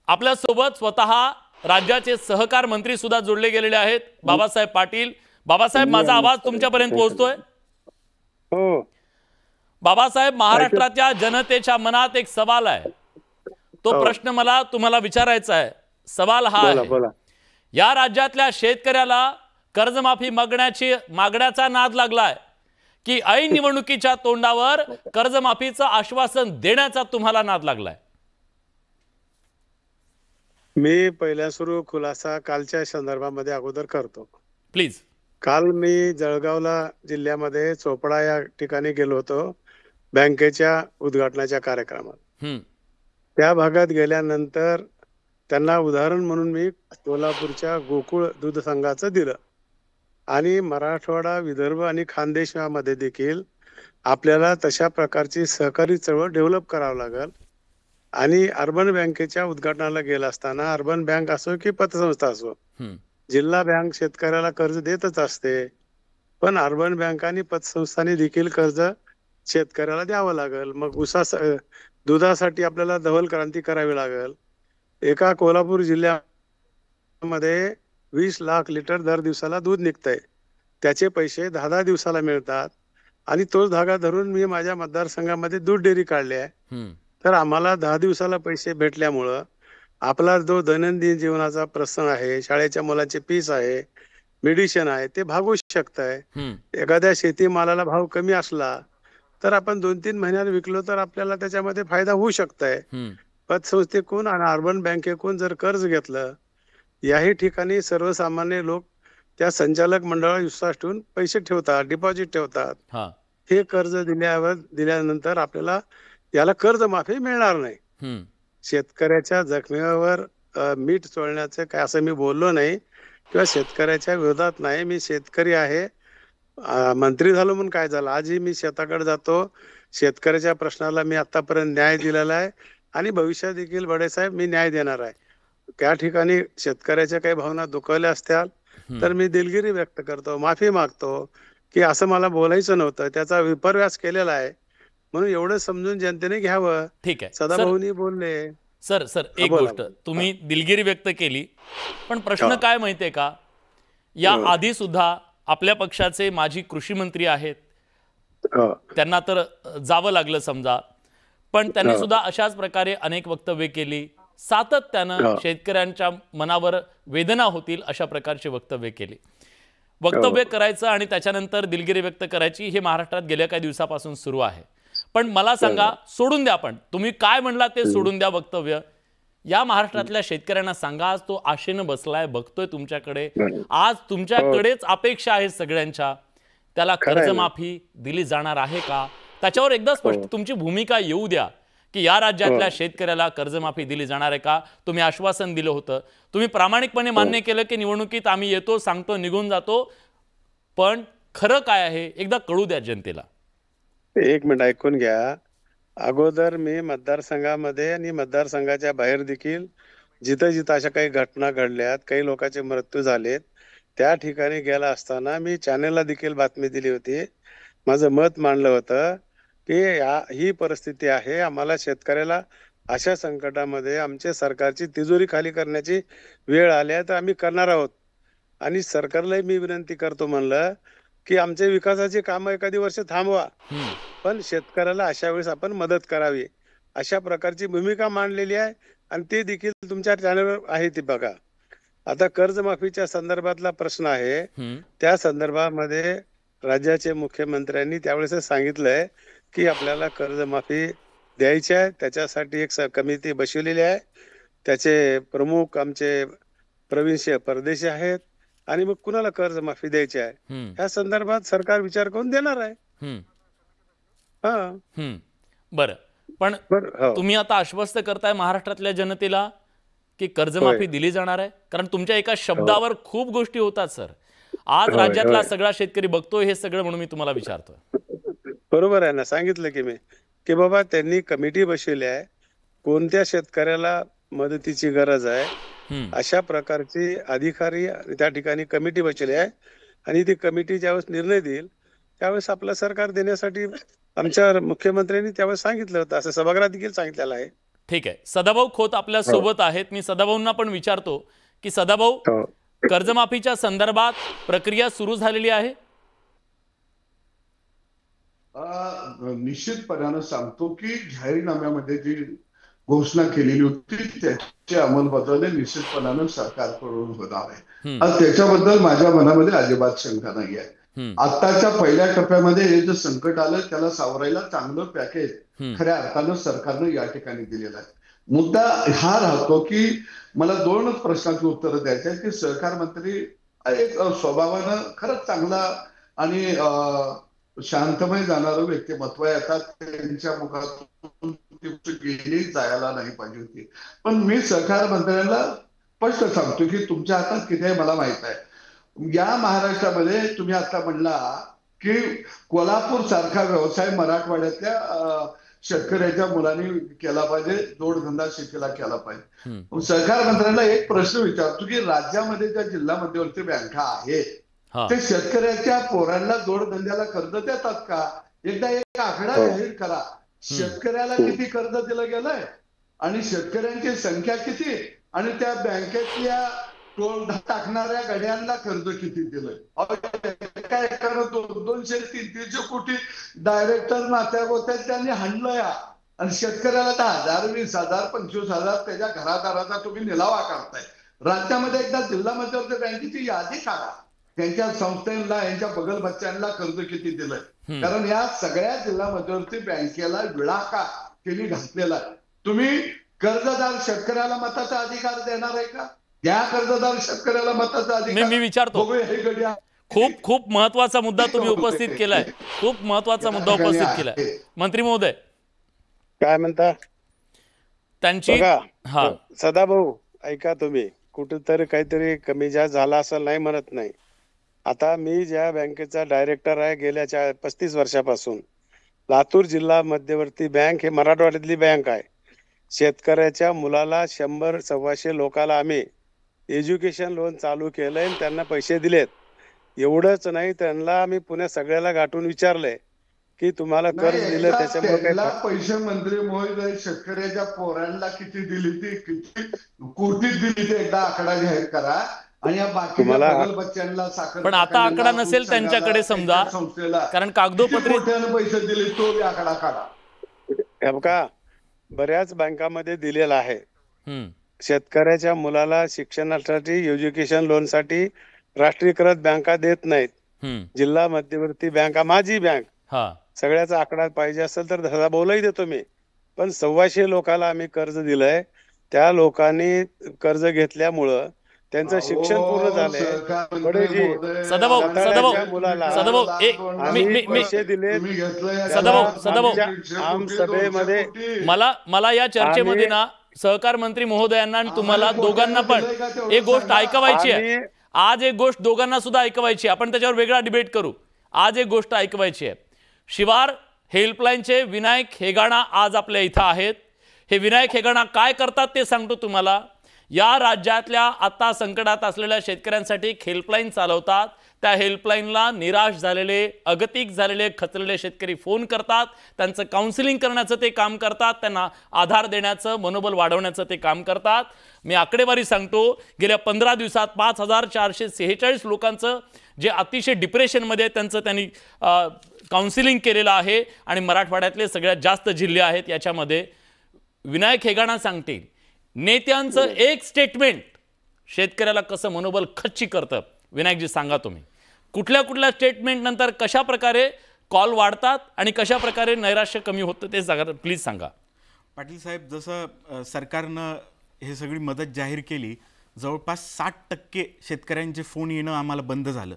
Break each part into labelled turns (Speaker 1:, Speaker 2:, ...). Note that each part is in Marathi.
Speaker 1: आपल्यासोबत स्वतः राज्याचे सहकार मंत्री सुद्धा जोडले गेलेले आहेत, बाबासाहेब पाटील. बाबासाहेब, माझा आवाज तुमच्यापर्यंत पोहोचतोय?
Speaker 2: हो
Speaker 1: बाबासाहेब, महाराष्ट्राच्या जनतेच्या मनात एक सवाल आहे. तो प्रश्न मला तुम्हाला विचारायचा आहे. सवाल हा आहे, या राज्यातल्या शेतकऱ्याला कर्जमाफी मागण्याचा नाद लागलाय की ऐन निवडणुकीच्या तोंडावर कर्जमाफीचं आश्वासन देण्याचा तुम्हाला नाद लागलाय?
Speaker 2: मी पहिल्या सुरू खुलासा कालच्या संदर्भामध्ये अगोदर करतो
Speaker 1: प्लीज.
Speaker 2: काल मी जळगावला जिल्ह्यामध्ये चोपडा या ठिकाणी गेलो होतो बँकेच्या उद्घाटनाच्या कार्यक्रमात. त्या भागात गेल्यानंतर त्यांना उदाहरण म्हणून मी कोल्हापूरच्या गोकुळ दूध संघाचं दिलं आणि मराठवाडा, विदर्भ आणि खानदेशामध्ये देखील आपल्याला तशा प्रकारची सहकारी चळवळ डेव्हलप करावं लागेल. आणि अर्बन बँकेच्या उद्घाटनाला गेला असताना अर्बन बँक असो की पतसंस्था असो, जिल्हा बँक शेतकऱ्याला कर्ज देतच असते, पण अर्बन बँक आणि पतसंस्थांनी देखील कर्ज शेतकऱ्याला द्यावं लागेल. मग दुधासाठी आपल्याला धवल क्रांती करावी लागेल. एका कोल्हापूर जिल्ह्यामध्ये 20 लाख लिटर दर दिवसाला दूध निघतंय, त्याचे पैसे 10 दिवसाला मिळतात आणि तोच धागा धरून मी माझ्या मतदारसंघामध्ये दूध डेअरी काढली आहे. तर आम्हाला 10 दिवसाला पैसे भेटल्यामुळं आपला जो दैनंदिन जीवनाचा प्रश्न आहे, शाळेच्या मुलांची फीस आहे, मेडिसिन आहे, ते भागू शकत आहे. एखाद्या शेतीमालाला भाव कमी असला तर आपण 2-3 महिन्यात विकलो तर आपल्याला त्याच्यामध्ये फायदा होऊ शकतोय. पतसंस्थेकडून आणि अर्बन बँकेकडून जर कर्ज घेतलं, याही ठिकाणी सर्वसामान्य लोक त्या संचालक मंडळावर विश्वास ठेवून पैसे ठेवतात, डिपॉझिट ठेवतात. हे कर्ज दिल्यानंतर आपल्याला याला कर्जमाफी मिळणार नाही. शेतकऱ्याच्या जखमेवर मीठ चोळण्याचं काय असं मी बोललो नाही किंवा शेतकऱ्याच्या विरोधात नाही. मी शेतकरी आहे, मंत्री झालो म्हणून काय झालं. आजही मी शेताकडे जातो, शेतकऱ्याच्या प्रश्नाला मी आतापर्यंत न्याय दिलेला आहे आणि भविष्यात देखील बडेसाहेब मी न्याय देणार आहे. त्या ठिकाणी शेतकऱ्याच्या काही भावना दुखावल्या असत्याल तर मी दिलगिरी व्यक्त करतो, माफी मागतो की असं मला बोलायचं नव्हतं, त्याचा विपर्यास केलेला आहे म्हणून एवढं समजून जनतेने घ्यावं.
Speaker 1: ठीक आहे,
Speaker 2: सदाभाऊनी बोलले.
Speaker 1: सर एक गोष्ट तुम्ही दिलगिरी व्यक्त केली, पण प्रश्न काय माहितीये का, या आधी सुद्धा आपल्या पक्षाचे माजी कृषी मंत्री आहेत, त्यांना तर जावं लागलं समजा, पण त्यांनी सुद्धा अशाच प्रकारे अनेक वक्तव्ये केली. सातत्यानं शेतकऱ्यांच्या मनावर वेदना होतील अशा प्रकारची वक्तव्ये केली. वक्तव्य करायचं आणि त्याच्यानंतर दिलगिरी व्यक्त करायची हे महाराष्ट्रात गेल्या काही दिवसापासून सुरू आहे. पण मला सांगा, सोडून द्या, पण तुम्ही काय म्हणला ते सोडून द्या वक्तव्य. या महाराष्ट्रातल्या शेतकऱ्यांना सांगा, आज तो आशेनं बसलाय, बघतोय तुमच्याकडे, आज तुमच्याकडेच अपेक्षा आहे सगळ्यांच्या, त्याला कर्जमाफी दिली जाणार आहे का, त्याच्यावर एकदा स्पष्ट तुमची भूमिका येऊ द्या की या राज्यातल्या शेतकऱ्याला कर्जमाफी दिली जाणार आहे का. तुम्ही आश्वासन दिलं होतं, तुम्ही प्रामाणिकपणे मान्य केलं की निवडणुकीत आम्ही येतो, सांगतो, निघून जातो, पण खरं काय आहे एकदा कळू द्या जनतेला.
Speaker 2: एक मिनिट ऐकून घ्या. अगोदर मी मतदारसंघामध्ये आणि मतदारसंघाच्या बाहेर देखील जिथं जिथं अशा काही घटना घडल्यात, काही लोकांचे मृत्यू झालेत, त्या ठिकाणी गेला असताना मी चॅनेलला देखील बातमी दिली होती, माझं मत मांडलं होतं की ही परिस्थिती आहे, आम्हाला शेतकऱ्याला अशा संकटामध्ये आमच्या सरकारची तिजोरी खाली करण्याची वेळ आली आहे तर आम्ही करणार आहोत. आणि सरकारलाही मी विनंती करतो म्हणलं की आमच्या विकासाची कामं एखादी वर्ष थांबवा, पण शेतकऱ्याला अशा वेळेस आपण मदत करावी, अशा प्रकारची भूमिका मांडलेली आहे आणि ते देखील तुमच्या चॅनलवर आहे. ती बघा. आता कर्जमाफीच्या संदर्भातला प्रश्न आहे, त्या संदर्भामध्ये राज्याचे मुख्यमंत्र्यांनी त्यावेळेस सांगितलंय की आपल्याला कर्जमाफी द्यायची आहे, त्याच्यासाठी एक कमिटी बसवलेली आहे, त्याचे प्रमुख आमचे प्रवीण परदेशी आहेत आणि मग कुणाला कर्जमाफी द्यायची आहे या संदर्भात सरकार विचार करून देणार आहे.
Speaker 1: बरं, पण तुम्ही आता आश्वस्त करताय महाराष्ट्रातल्या जनतेला की कर्जमाफी दिली जाणार आहे, कारण तुमच्या एका शब्दावर खूप गोष्टी होतात सर. आज राज्यातला सगळा शेतकरी बघतोय हे सगळं, म्हणून मी तुम्हाला विचारतोय.
Speaker 2: बरोबर आहे ना, सांगितलं की मी की बाबा त्यांनी कमिटी बसवली आहे, कोणत्या शेतकऱ्याला मदतीची गरज आहे अशा प्रकारची अधिकारी त्या ठिकाणी कमिटी बसवली आहे आणि ती कमिटी ज्यावेळेस निर्णय देईल त्यावेळेस आपलं सरकार देण्यासाठी आमच्या मुख्यमंत्र्यांनी त्यावेळेस सांगितलं होतं, असं सभागृहात देखील सांगितलेलं आहे.
Speaker 1: ठीक आहे, सदाभाऊ खोत आपल्या सोबत आहेत. मी सदाभाऊंना पण विचारतो की सदाभाऊ, कर्जमाफीच्या संदर्भात प्रक्रिया सुरू झालेली आहे?
Speaker 3: निश्चितपणानं सांगतो की जाहीरनाम्यामध्ये जी घोषणा केलेली होती त्याची अंमलबजावणी निश्चितपणानं सरकारकडून होणार आहे. त्याच्याबद्दल माझ्या मनामध्ये अजिबात शंका नाही आहे. आताच्या पहिल्या टप्प्यामध्ये हे जे संकट आलं त्याला सावरायला चांगलं पॅकेज खऱ्या अर्थानं सरकारनं या ठिकाणी दिलेलं आहे. मुद्दा हा राहतो की मला दोनच प्रश्नांची उत्तरं द्यायची आहेत की सहकार मंत्री एक स्वभावानं खरंच चांगला आणि शांतमय जाणारं व्यक्तिमत्व आहे. आता त्यांच्या मुखातून गेली जायला नाही पाहिजे होती. पण मी सहकार मंत्र्यांना स्पष्ट सांगतो की तुमच्या हातात किती आहे मला माहित आहे. या महाराष्ट्रामध्ये तुम्ही आता म्हणला की कोल्हापूर सारखा व्यवसाय मराठवाड्यातल्या शेतकऱ्याच्या मुलांनी केला पाहिजे, जोडधंदा शेतीला केला पाहिजे. सहकार मंत्र्यांना एक प्रश्न विचारतो की राज्यामध्ये ज्या जिल्हा मध्यवर्ती बँका आहेत ते शेतकऱ्याच्या पोरांना जोडधंद्याला कर्ज देतात का? एकदा एक आकडा जाहीर करा. शेतकऱ्याला किती कर्ज दिलं गेलंय आणि शेतकऱ्यांची संख्या किती आणि त्या बँकेतल्या टोल टाकणाऱ्या गाड्यांना कर्ज किती दिलंय? एका 200-300 कोटी डायरेक्टर नात्या गोत्यात त्यांनी हाणलं या आणि शेतकऱ्याला 10,000, 20,000, 25,000 त्याच्या घरादाराचा तुम्ही निलावा करताय. राज्यामध्ये एकदा जिल्हा मध्यवर्ती बँकेची यादी काढा. त्यांच्या संस्थांना यांच्या बगल बच्च्यांना कर्ज किती दिलंय? कारण या सगळ्या जिल्हा मध्यवर्ती बँकेला विळाका त्यांनी घातलेला आहे. तुम्ही कर्जदार शेतकऱ्याला मताचा अधिकार देणार आहे का? या कर्जदार शेतकऱ्याला मताचा अधिकार
Speaker 1: मी विचारतो. खूप महत्वाचा मुद्दा तुम्ही उपस्थित केलाय. खूप महत्वाचा मुद्दा उपस्थित केलाय. मंत्री महोदय
Speaker 2: काय म्हणता?
Speaker 1: त्यांची
Speaker 2: सदाभाऊ ऐका, तुम्ही कुठेतरी काहीतरी कमी जास्त झाला असेल नाही म्हणत नाही. आता मी ज्या बँकेचा डायरेक्टर आहे गेल्या 35 वर्षापासून, लातूर जिल्हा मध्यवर्ती बँक हे मराठवाड्यातली बँक आहे. शेतकऱ्याच्या मुलाला 100-125 लोकांना आम्ही एज्युकेशन लोन चालू केलंय, त्यांना पैसे दिलेत. एवढंच नाही, त्यांना आम्ही पुण्या सगळ्याला गाठून विचारलंय की तुम्हाला कर्ज दिलं त्याच्यामुळे
Speaker 3: पैसे मंत्री महोदय शेतकऱ्याच्या पोरांना किती दिली ती किती कोटी दिली ते एकदा आकडा जाहीर करा. आणि या बाकी बच्च्यांना साखर
Speaker 1: पण आता आकडा नसेल त्यांच्याकडे समजा, कारण कागदोपत्री
Speaker 3: पैसे दिले तो आकडा काढा.
Speaker 2: बघा बऱ्याच बँकामध्ये दिलेला आहे. शेतकऱ्याच्या मुलाला शिक्षणासाठी एज्युकेशन लोन साठी राष्ट्रीयकृत बँका देत नाहीत. जिल्हा मध्यवर्ती बँका माझी बँक सगळ्याचा आकडा पाहिजे असेल तर सदाभाऊलाही देतो मी. पण 125 लोकांना आम्ही कर्ज दिलंय. त्या लोकांनी कर्ज घेतल्यामुळं त्यांचं शिक्षण पूर्ण झालंय.
Speaker 1: सभेमध्ये मला या चर्चेमध्ये ना सहकार मंत्री महोदयांना आणि तुम्हाला दोघांना पण एक गोष्ट ऐकवायची आहे. आज एक गोष्ट दोघांना सुद्धा ऐकवायची, आपण त्याच्यावर वेगळा डिबेट करू. आज एक गोष्ट ऐकवायची आहे. शिवार हेल्पलाईनचे विनायक हेगाणा आज आपल्या इथं आहेत. हे विनायक हेगाणा काय करतात ते सांगतो तुम्हाला. या राज्यातल्या आता संकटात असलेल्या शेतकऱ्यांसाठी एक हेल्पलाईन चालवतात. त्या हेल्पलाईनला निराश झालेले, अगतिक झालेले, खचलेले शेतकरी फोन करतात. त्यांचं काउन्सिलिंग करण्याचं ते काम करतात. त्यांना आधार देण्याचं, मनोबल वाढवण्याचं ते काम करतात. मी आकडेवारी सांगतो, गेल्या 15 दिवसात 5,446 लोकांचं जे अतिशय डिप्रेशनमध्ये त्यांचं त्यांनी काउन्सिलिंग केलेलं आहे. आणि मराठवाड्यातले सगळ्यात जास्त जिल्हे आहेत याच्यामध्ये. विनायक हेगाणा सांगतील नेत्यांचं एक स्टेटमेंट शेतकऱ्याला कसं मनोबल खच्ची करतं. विनायकजी सांगा तुम्ही कुठल्या स्टेटमेंट नंतर कशा प्रकारे कॉल वाढतात आणि कशा प्रकारे नैराश्य कमी होतं ते सांगा प्लीज सांगा.
Speaker 4: पाटील साहेब, जसं सरकारनं हे सगळी मदत जाहीर केली, जवळपास 60% शेतकऱ्यांचे फोन येणं आम्हाला बंद झालं.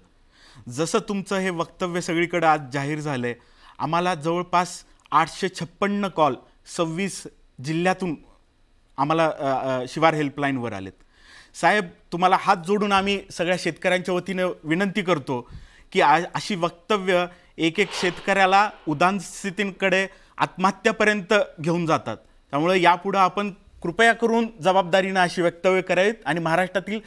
Speaker 4: जसं तुमचं हे वक्तव्य सगळीकडे आज जाहीर झालंय, आम्हाला जवळपास 856 कॉल 26 जिल्ह्यातून आम्हाला शिवार हेल्पलाईनवर आलेत. साहेब, तुम्हाला हात जोडून आम्ही सगळ्या शेतकऱ्यांच्या वतीनं विनंती करतो की अशी वक्तव्य एक शेतकऱ्याला उदान स्थितींकडे आत्महत्यापर्यंत घेऊन जातात. त्यामुळे यापुढे आपण कृपया करून जबाबदारीनं अशी वक्तव्य करावीत. आणि महाराष्ट्रातील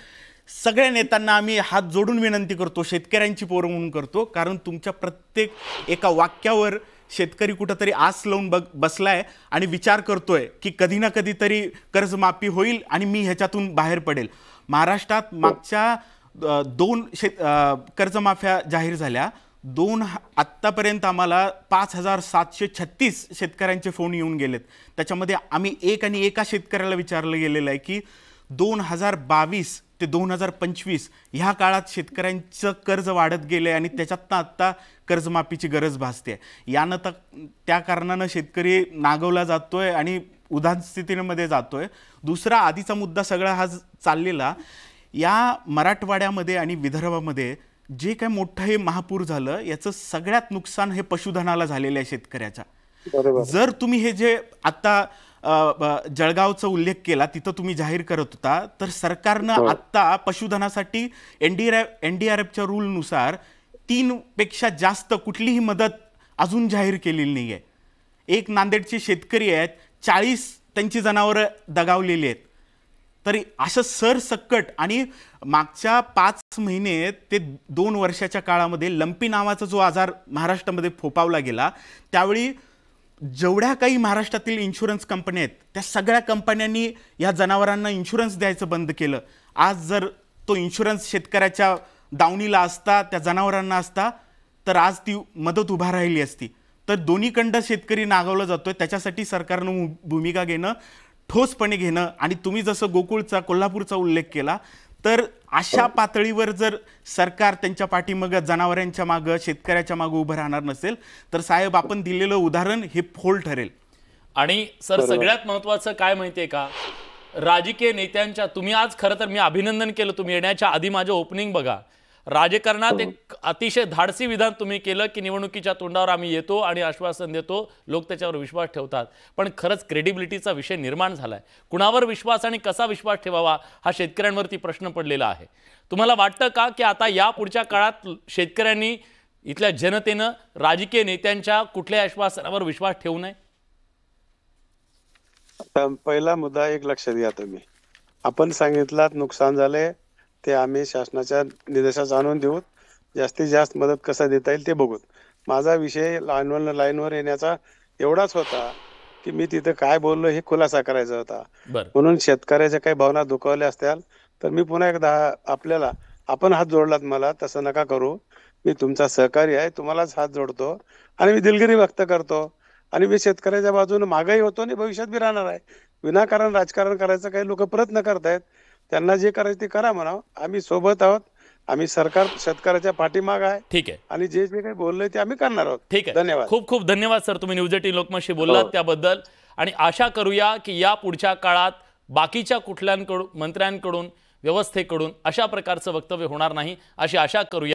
Speaker 4: सगळ्या नेत्यांना आम्ही हात जोडून विनंती करतो, शेतकऱ्यांची पोरं म्हणून करतो, कारण तुमच्या प्रत्येक एका वाक्यावर शेतकरी कुठंतरी आस लावून बसलाय आणि विचार करतोय की कधी ना कधी तरी कर्जमाफी होईल आणि मी ह्याच्यातून बाहेर पडेल. महाराष्ट्रात मागच्या 2 कर्जमाफ्या जाहीर झाल्या. आत्तापर्यंत आम्हाला 5,736 शेतकऱ्यांचे फोन येऊन गेलेत. त्याच्यामध्ये आम्ही एका शेतकऱ्याला विचारलं गेलेलं आहे की 2022 ते 2025 ह्या काळात शेतकऱ्यांचं कर्ज वाढत गेले आणि त्याच्यातनं आत्ता कर्जमाफीची गरज भासते. यानं तर त्या कारणानं शेतकरी नागवला जातोय आणि उदार स्थितीमध्ये जातोय. दुसरा आधीचा मुद्दा सगळा हा चाललेला, या मराठवाड्यामध्ये आणि विदर्भामध्ये जे काय मोठं हे महापूर झालं याचं सगळ्यात नुकसान हे पशुधनाला झालेलं आहे शेतकऱ्याच्या. जर तुम्ही हे जे आता जळगावचा उल्लेख केला तिथं तुम्ही जाहीर करत होता, तर सरकारनं आत्ता पशुधनासाठी NDRFच्या रूलनुसार 3 पेक्षा जास्त कुठलीही मदत अजून जाहीर केलेली नाही आहे. एक नांदेडचे शेतकरी आहेत, 40 त्यांची जनावरं दगावलेली आहेत. तरी असं सरसकट आणि मागच्या 5 महिने ते 2 वर्षाच्या काळामध्ये लंपी नावाचा जो आजार महाराष्ट्रामध्ये फोपावला गेला, त्यावेळी जेवढ्या काही महाराष्ट्रातील इन्शुरन्स कंपन्या आहेत त्या सगळ्या कंपन्यांनी या जनावरांना इन्शुरन्स द्यायचं बंद केलं. आज जर तो इन्शुरन्स शेतकऱ्याच्या दावणीला असता, त्या जनावरांना असता, तर आज ती मदत उभा राहिली असती. तर दोन्हीकडं शेतकरी नागावला जातोय. त्याच्यासाठी सरकारनं भूमिका घेणं, ठोसपणे घेणं. आणि तुम्ही जसं गोकुळचा कोल्हापूरचा उल्लेख केला, तर अशा पातळीवर जर सरकार त्यांच्या पाठीमागं जनावरांच्या मागं शेतकऱ्याच्या मागं उभं राहणार नसेल तर साहेब आपण दिलेलं उदाहरण हे फोल ठरेल.
Speaker 1: आणि सर सगळ्यात महत्त्वाचं काय माहितीये का, राजकीय नेत्यांच्या, तुम्ही आज खरं तर मी अभिनंदन केलं, तुम्ही येण्याच्या आधी माझं ओपनिंग बघा, राजकारणात एक अतिशय धाडसी विधान तुम्ही केलं की निवडणुकीच्या तोंडावर आम्ही येतो आणि आश्वासन देतो, लोक त्याच्यावर विश्वास ठेवतात. पण खरंच क्रेडिबिलिटीचा विषय निर्माण झालाय. कुणावर विश्वास आणि कसा विश्वास ठेवावा हा शेतकऱ्यांवरती प्रश्न पडलेला आहे. तुम्हाला वाटतं का की आता या पुढच्या काळात शेतकऱ्यांनी, इथल्या जनतेनं राजकीय नेत्यांच्या कुठल्या आश्वासनावर विश्वास ठेवू नये?
Speaker 2: पहिला मुद्दा एक लक्षात घ्या तुम्ही, आपण सांगितलं नुकसान झाले ते आम्ही शासनाच्या निर्देशास आणून देऊ, जास्तीत जास्त मदत कसं देता येईल ते बघू. माझा विषय लाईनवर येण्याचा एवढाच होता की मी तिथं काय बोललो हे खुलासा करायचा होता. म्हणून शेतकऱ्याच्या काही भावना दुखावल्या असत्याल तर मी पुन्हा एकदा आपल्याला, आपण हात जोडलात मला, तसं नका करू. मी तुमचा सहकारी आहे, तुम्हालाच हात जोडतो आणि मी दिलगिरी व्यक्त करतो. आणि मी शेतकऱ्याच्या बाजूने मागही होतो आणि भविष्यात बी राहणार आहे. विनाकारण राजकारण करायचं काही लोक प्रयत्न करतायत, त्यांना जे करायचं ते करा म्हणावं. आम्ही सोबत आहोत, आम्ही सरकार शेतकऱ्याच्या पाठीमाग आहे.
Speaker 1: ठीक आहे.
Speaker 2: आणि जे जे काही बोललोय ते आम्ही करणार आहोत.
Speaker 1: ठीक आहे,
Speaker 2: धन्यवाद.
Speaker 1: खूप खूप धन्यवाद सर, तुम्ही न्यूज 18 लोकमतशी बोललात त्याबद्दल. आणि आशा करूया की या पुढच्या काळात बाकीच्या कुठल्याकडून, मंत्र्यांकडून, व्यवस्थेकडून अशा प्रकारचं वक्तव्य होणार नाही अशी आशा करूया.